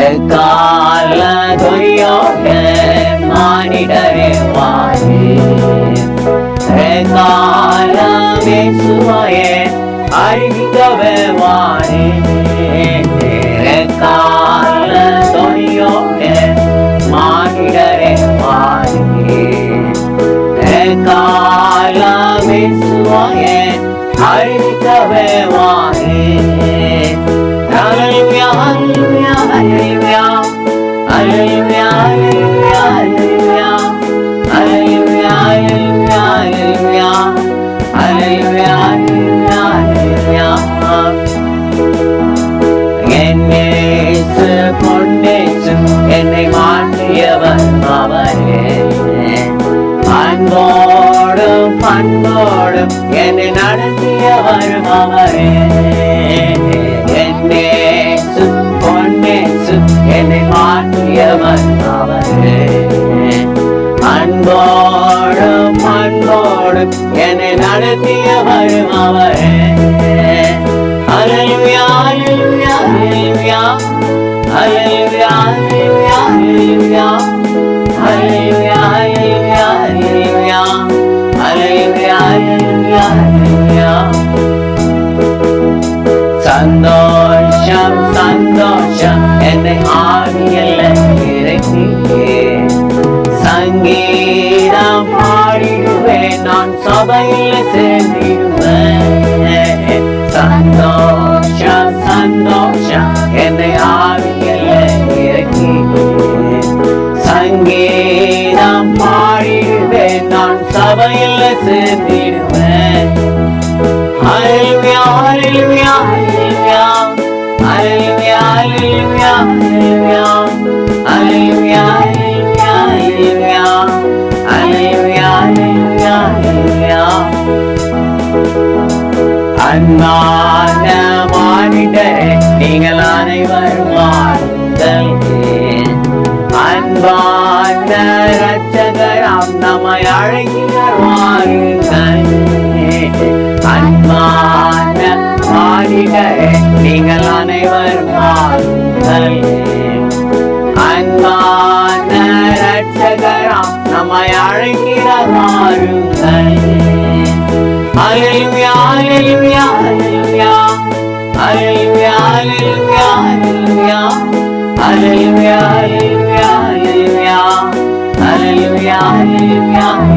எக்கால துரியோக மானிடரே வாரே எக்கால மேசுவாயே அறிவிக்கவே வாரே எக்கால துரியோக மானிடரே வாரே எக்கால மேசுவாயே அறிவிக்கவே வாரே. Hallelujah, hallelujah, hallelujah, hallelujah, hallelujah, hallelujah, hallelujah, hallelujah, hallelujah, என்னை கொண்டேச்சு என்னை மாற்றியவர் அவரே அன்போடும் பண்போடும் என்னை நடத்தியவர் அவரே கொண்டேச்சு என்னை மாற்றியவர் அவரே அன்போடும் பண்போடும் என்னை நடத்தியவர் அவரே. Hallelujah, hallelujah, hallelujah, hallelujah, hallelujah, hallelujah, hallelujah, hallelujah, hallelujah, hallelujah. சந்தோஷம் சந்தோஷம் என்னை ஆவியல்ல இறைத்தியே சங்கீதம் பாடிடுவேன் நான் சபையில் சேர்ந்திடுவேன். சந்தோஷம் சந்தோஷம் என்னை ஆவியல்ல இறைத்தியே சங்கீதம் பாடிடுவேன் நான் சபையில் சேர்ந்திடுவேன். Hallelujah, hallelujah, hallelujah, hallelujah, hallelujah, hallelujah, hallelujah, hallelujah, hallelujah, hallelujah. அன்பான மானிடரே நீங்கள் அனைவரும் வாருங்கள். அன்பான இரட்சகராம் நம்மை அழைக்கிறார் வாருங்கள். அன்பான மானிடரே நீங்கள் அனைவரும் வாருங்கள். அன்பான இரட்சகராம் நம்மை அழைக்கிறார் வாருங்கள். Hallelujah, hallelujah, hallelujah, hallelujah, hallelujah, hallelujah, hallelujah, hallelujah, hallelujah, hallelujah, hallelujah.